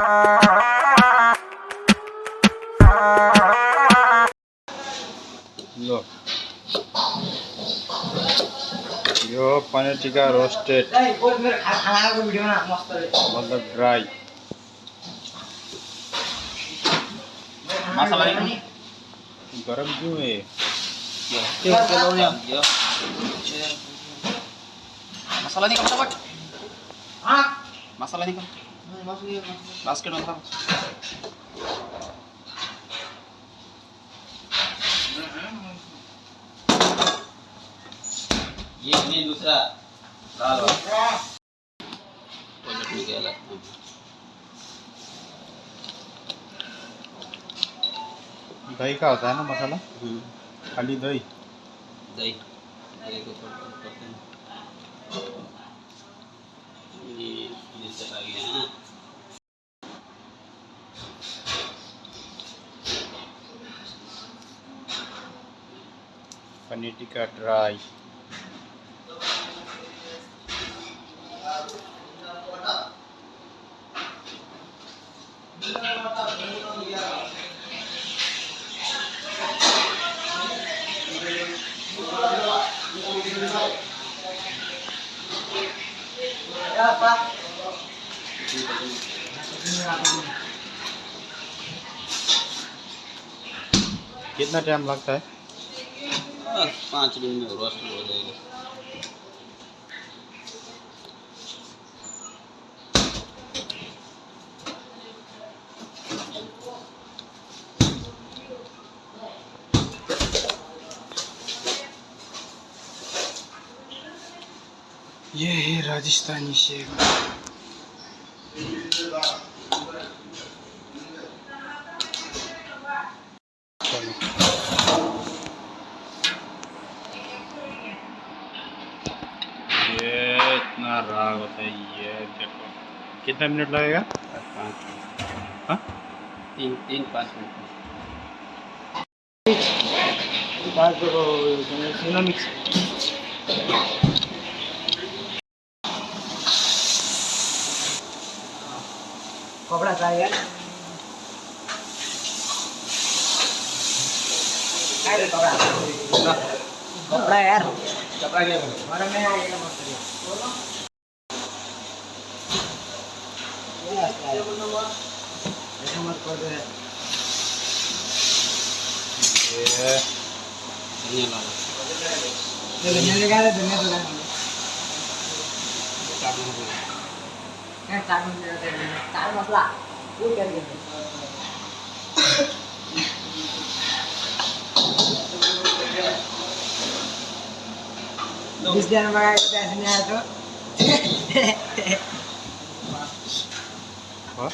लो यो paneer tikka roasted मतलब dry मसाला नहीं गरम क्यों है मसाला नहीं कम हाँ मसाला नहीं कम बास्केट में था ये दूसरा लाल दही का होता है ना मसाला खाली दही दही दही को करते हैं ये चला गया है पनीर टिक्का ड्राई कितना टाइम लगता है 5 मिनट में रोस्ट हो जाएगा ये है राजस्थानी शेक ये इतना राग होता है ये देखो कितना मिनट लगेगा 3-5 मिनट कपड़ा चाहिए कपड़ा यार कपड़ा क्या हमारा में आ गया मत ऐसा मत कर दे ये धनिया लगा दे धनिया लगा दे क्या चाट मसाला वो क्या दिया जिस दिन मंगाया तो ऐसे नहीं आया तो हाँ